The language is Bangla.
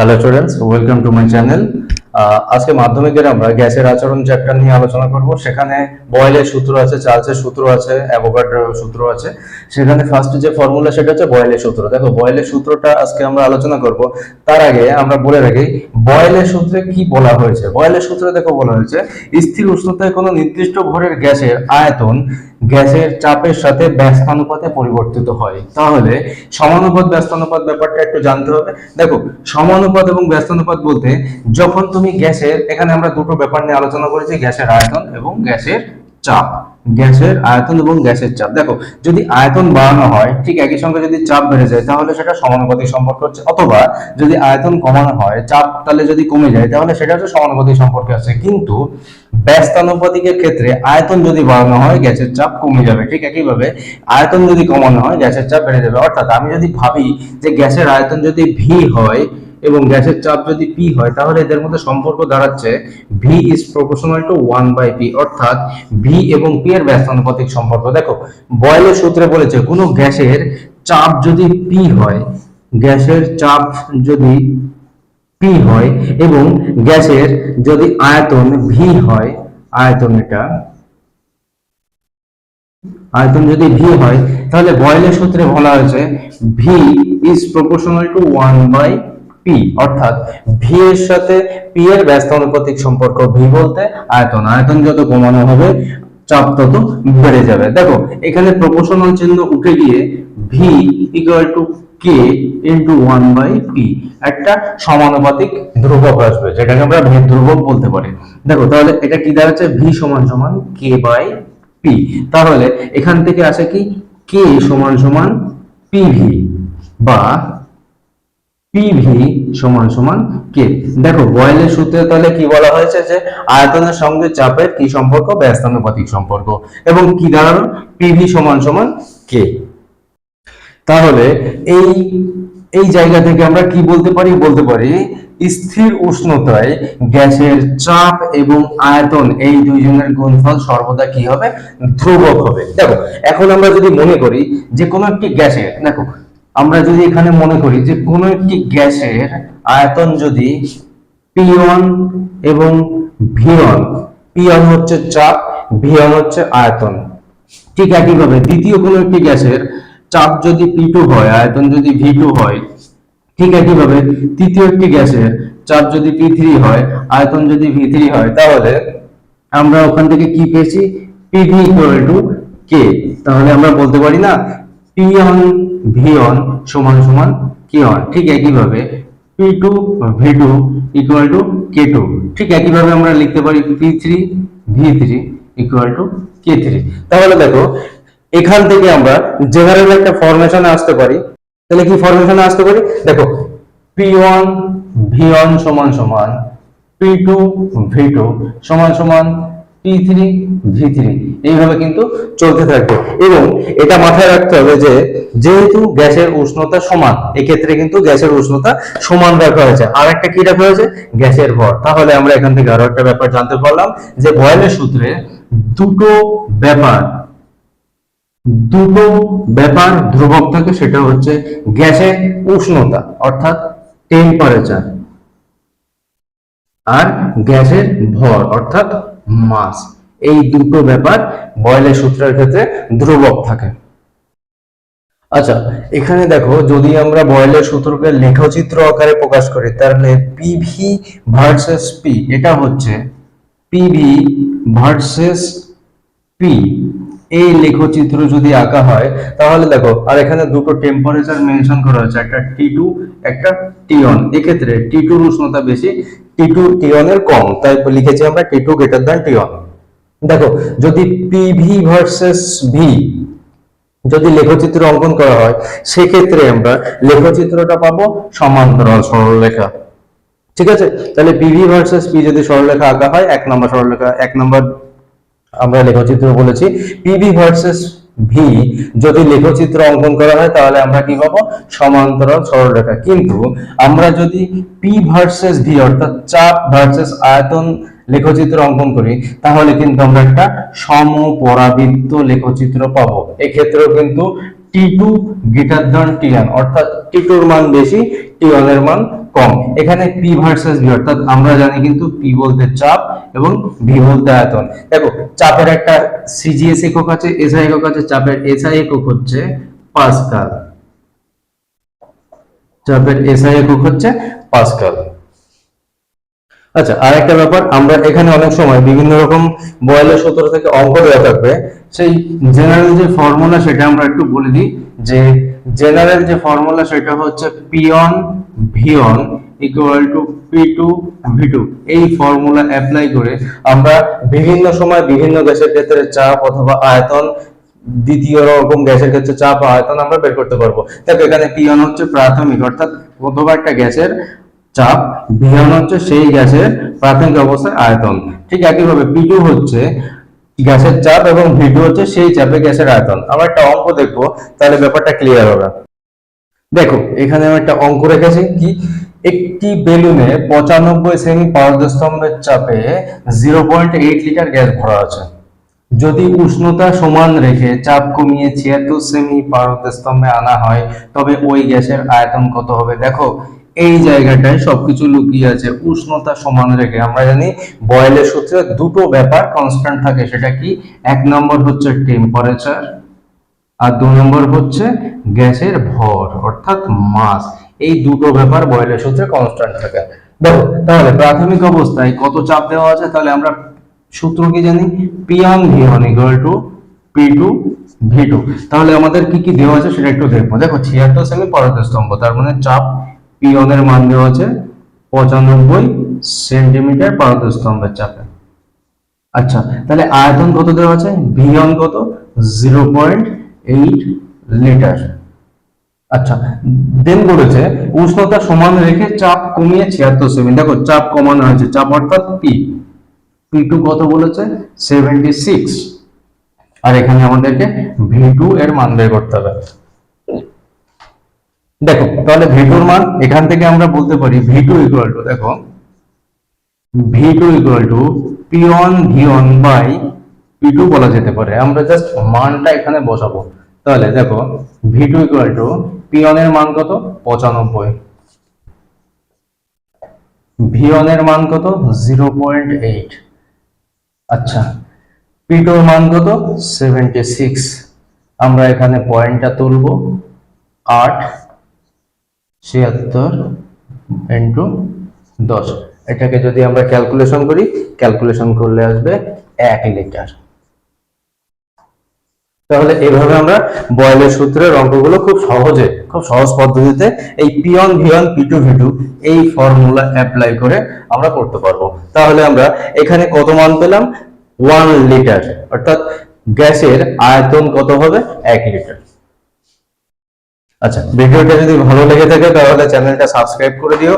Hello students, welcome to my channel. আজকে মাধ্যমিকের আমরা গ্যাসের আচরণ চ্যাপ্টার নিয়ে আলোচনা করব। সেখানে বয়েলের সূত্র আছে, চার্লসের সূত্র আছে, অ্যাভোগাড্রোর সূত্র আছে। সেখানে ফার্স্ট যে ফর্মুলা সেটা হচ্ছে বয়েলের সূত্র। দেখো, বয়েলের সূত্রটা আজকে আমরা আলোচনা করব। তার আগে আমরা বলে রাখি বয়েলের সূত্রে কি বলা হয়েছে। বয়েলের সূত্রে দেখো বলা হয়েছে স্থির উষ্ণতায় কোনো নির্দিষ্ট ভরের গ্যাসের আয়তন গ্যাসের চাপের সাথে ব্যস্তানুপাতে পরিবর্তিত হয়। তাহলে সমানুপাত ব্যস্তানুপাত ব্যাপারটা একটু জানতে হবে। দেখো, সমানুপাত এবং ব্যস্তানুপাত বলতে যখন তুমি গ্যাসের, এখানে আমরা দুটো ব্যাপার নিয়ে আলোচনা করেছি, গ্যাসের আয়তন এবং গ্যাসের চাপ। গ্যাসের আয়তন এবং গ্যাসের চাপ, দেখো যদি আয়তন বাড়ানো হয় ঠিক একই সঙ্গে যদি চাপ বেড়ে যায় তাহলে সেটা সমানুপাতিক সম্পর্ক হচ্ছে, অথবা যদি আয়তন কমানো হয় চাপ তাহলে যদি কমে যায় তাহলে সেটা হচ্ছে সমানুপাতিক সম্পর্কে আছে। কিন্তু ব্যস্তানুপাতিকের ক্ষেত্রে আয়তন যদি বাড়ানো হয় গ্যাসের চাপ কমে যাবে, ঠিক একইভাবে আয়তন যদি কমানো হয় গ্যাসের চাপ বেড়ে যাবে। অর্থাৎ আমি যদি ভাবি যে গ্যাসের আয়তন যদি ভি হয় এবং গ্যাসের চাপ যদি পি হয় তাহলে এদের মধ্যে সম্পর্ক দাঁড়াচ্ছে V is proportional to 1/p, অর্থাৎ ভি এবং পি এর ব্যস্তানুপাতিক সম্পর্ক। দেখো, বয়েলের সূত্রে বলেছে কোনো গ্যাসের চাপ যদি পি হয়, গ্যাসের চাপ যদি পি হয় এবং গ্যাসের যদি আয়তন ভি হয়, আয়তন যদি ভি হয় তাহলে বয়েলের সূত্রে বলা হয়েছে V is proportional to 1/p, অর্থাৎ ভি এর সাথে পি এর ব্যস্তানুপাতিক সম্পর্ক। ভি বলতে আয়তন, আয়তন যত কমানো হবে চাপ তত বেড়ে যাবে। দেখো এখানে প্রপোর্শনাল চিহ্ন উঠে গিয়ে V equal to K into 1/p, একটা সমানুপাতিক ধ্রুবক আসবে যেটাকে আমরা ভেদ ধ্রুবক বলতে পারি। দেখো তাহলে এটা কি দাঁড়াচ্ছে, ভি সমান সমান কে বাই পি। তাহলে এখান থেকে আসে কি কে সমান সমান পিভি বা পিভি সমান সমান কে। দেখো বয়েলের সূত্রে তাহলে কি বলা হয়েছে যে আয়তনের সঙ্গে চাপের কি সম্পর্ক, ব্যস্তানুপাতিক সম্পর্ক, এবং কি দাঁড়ালো পিভি সমান সমান কে। তাহলে এই এই জায়গা থেকে আমরা কি বলতে পারি স্থির উষ্ণতায় গ্যাসের চাপ এবং আয়তন এই দুইজনের গুণফল সর্বদা কি হবে, ধ্রুবক হবে। দেখো এখন আমরা যদি মনে করি যে কোনো একটি গ্যাসের, দেখো আমরা যদি এখানে মনে করি যে কোনো একটি গ্যাসের আয়তন যদি P1 এবং V1, P1 হচ্ছে চাপ, V1 হচ্ছে আয়তন, ঠিক একইভাবে দ্বিতীয় কোনো একটি গ্যাসের চাপ যদি P2 হয়, আয়তন যদি V2 হয়, ঠিক একইভাবে তৃতীয় একটি গ্যাসের চাপ যদি P3 হয়, আয়তন যদি V3 হয়, তাহলে আমরা ওখান থেকে কি পেয়েছি, PV ইকুয়াল টু K। তাহলে আমরা বলতে পারি না P1 V1 সমান সমান K1, ঠিক একইভাবে P2 V2 equal to K2, ঠিক একইভাবে আমরা লিখতে পারি P3 V3 equal to K3। তাহলে দেখো এখান থেকে আমরা জেনারেল একটা ফরমেশনে আসতে পারি। তাহলে কি ফরমেশনে আসতে পারি, দেখো P1 V1 সমান সমান P2 V2 সমান সমান P3 V3, এইভাবে কিন্তু চলতে থাকবে। এবং এটা মাথায় রাখতে হবে যে যেহেতু গ্যাসের উষ্ণতা সমান, এক্ষেত্রে কিন্তু গ্যাসের উষ্ণতা সমান রাখা হয়েছে। আর একটা কি রাখা হয়েছে, গ্যাসের ভর। তাহলে আমরা এখান থেকে আরো একটা ব্যাপার জানতে পারলাম যে বয়েলের সূত্রে দুটো ব্যাপার ধ্রুবক থাকে, সেটা হচ্ছে গ্যাসের উষ্ণতা অর্থাৎ টেম্পারেচার আর গ্যাসের ভর অর্থাৎ মাস। এই দুটো ব্যাপার বয়েলের সূত্রের ক্ষেত্রে ধ্রুবক থাকে। আচ্ছা, এখানে দেখো যদি আমরা বয়েলের সূত্রকে লেখচিত্র আকারে প্রকাশ করি তাহলে পিভি ভার্সেস পি, এটা হচ্ছে পিভি ভার্সেস পি, এই লেখচিত্র যদি আঁকা হয় তাহলে দেখো, আর এখানে দুটো টেম্পারেচার মেনশন করা হয়েছে, একটা T2 একটা T1। এক্ষেত্রে T2 এর উষ্ণতা বেশি, T2 T1 এর কম, তাই লিখেছি আমরা T2 গ্রেটার দ্যান T1। দেখো যদি PV ভার্সেস V যদি লেখচিত্র অঙ্কন করা হয় সেক্ষেত্রে আমরা লেখচিত্রটা পাবো সমান্তরাল সরলরেখা, ঠিক আছে। তাহলে পিভি ভার্সেস পি যদি সরলরেখা আঁকা হয়, এক নম্বর আমরা লেখচিত্র বলেছি। পিভি ভার্সেস ভি যদি লেখচিত্র অঙ্কন করা হয় তাহলে আমরা কি পাবো, সমান্তরাল সরলরেখা। কিন্তু আমরা যদি পি ভার্সেস ভি অর্থাৎ চাপ ভার্সেস আয়তন লেখচিত্র অঙ্কন করি তাহলে কিন্তু আমরা একটা সমপরাবৃত্ত লেখচিত্র পাবো। এক্ষেত্রেও কিন্তু T2 গ্রেটার দ্যান T1, অর্থাৎ T2 এর মান বেশি, T1 এর মান কম। এখানে P ভার্সেস V, অর্থাৎ আমরা জানি কিন্তু P বলতে চাপ এবং V বলতে আয়তন। দেখো চাপের একটা সিজিএস একক আছে, এসআই একক আছে। চাপের এসআই একক হচ্ছে পাস্কাল, চাপের এসআই একক হচ্ছে পাস্কাল। আচ্ছা, আরেকটা ব্যাপার, আমরা এখানে অনেক সময় বিভিন্ন রকম বয়েলের সূত্র থেকে অঙ্ক দেওয়া থাকবে, সেই জেনারেল যে ফর্মুলা সেটা আমরা একটু বলে দিই। যে জেনারেল যে ফর্মুলা সেটা হচ্ছে P1 V1 equal to P2 V2। এই ফর্মুলা অ্যাপ্লাই করে আমরা বিভিন্ন সময় বিভিন্ন গ্যাসের ক্ষেত্রে চাপ অথবা আয়তন, দ্বিতীয় রকম গ্যাসের ক্ষেত্রে চাপ আয়তন আমরা বের করতে পারবো। দেখো এখানে P1 হচ্ছে প্রাথমিক, অর্থাৎ অথবা একটা গ্যাসের চাপ, V1 হচ্ছে সেই গ্যাসের প্রাথমিক অবস্থায় আয়তন। ঠিক একইভাবে P2 হচ্ছে গ্যাসের চাপ এবং V2 হচ্ছে সেই চাপে গ্যাসের আয়তন। আমরা একটা অঙ্ক দেখবো, তাহলে ব্যাপারটা ক্লিয়ার হবে। দেখো এখানে আমি একটা অঙ্ক রেখেছি, কি একটি বেলুনে 95 সেমি পারদস্তম্ভের চাপে 0.8 লিটার গ্যাস ভরা আছে। যদি উষ্ণতা সমান রেখে চাপ কমিয়ে 76 সেমি পারদস্তম্ভে আনা হয়, তবে ওই গ্যাসের আয়তন কত হবে? দেখো এই জায়গাটায় সবকিছু লুকিয়ে আছে। উষ্ণতা সমান রেখে আমরা জানি বয়েলের সূত্রে দুটো ব্যাপার কনস্ট্যান্ট থাকে, সেটা কি? এক নম্বর হচ্ছে টেম্পারেচার, আর দু নম্বর হচ্ছে গ্যাসের ভর অর্থাৎ মাস। এই দুটো ব্যাপার বয়েলের সূত্রে কনস্ট্যান্ট থাকে। দেখো তাহলে প্রাথমিক অবস্থায় কত চাপ দেওয়া আছে, তাহলে আমরা সূত্র কি জানি? P1 V1 equal to P2 V2। তাহলে আমাদের কি কি দেওয়া আছে সেটা একটু দেখবো। দেখো 76 সেমি পারদস্তম্ভ, তার মানে চাপ P1 এর মান দেওয়া আছে 95 সেন্টিমিটার পারদস্তম্ভের চাপে। আচ্ছা, তাহলে আয়তন কত দেওয়া আছে? V1 কত? 0.8 লিটার। আচ্ছা, দেন বলেছে উষ্ণতা সমান রেখে চাপ কমিয়ে 76 সেমি। দেখো চাপ কমানো হয়েছে, চাপ অর্থাৎ P2 কত বলেছে? 76। আর এখানে আমাদেরকে V2 এর মান বের করতে হবে। দেখো তাহলে V2 এর মান এখান থেকে আমরা বলতে পারি V2 ইকুয়াল টু, দেখো V2 equal to P1 V1 by P2 বলা যেতে পারে। আমরা জাস্ট মানটা এখানে বসাবো। তাহলে দেখো V2 ইকুয়াল টু P1 এর মান কত? 95, V1 এর মান কত? 0.8। আচ্ছা, P2 এর মান কত? 76। আমরা এখানে পয়েন্টটা তুলবো, 8 76 ইন্টু 10। এটাকে যদি আমরা ক্যালকুলেশন করি, ক্যালকুলেশন করলে আসবে 1 লিটার। তাহলে এইভাবে আমরা বয়েলের সূত্রের অঙ্কগুলো খুব সহজে, খুব সহজ পদ্ধতিতে এই P1 V1 P2 V2 এই ফর্মুলা অ্যাপ্লাই করে আমরা করতে পারবো। তাহলে আমরা এখানে কত মান পেলাম? 1 লিটার, অর্থাৎ গ্যাসের আয়তন কত হবে? 1 লিটার। আচ্ছা, ভিডিওটা যদি ভালো লেগে থাকে তাহলে চ্যানেলটা সাবস্ক্রাইব করে দিও।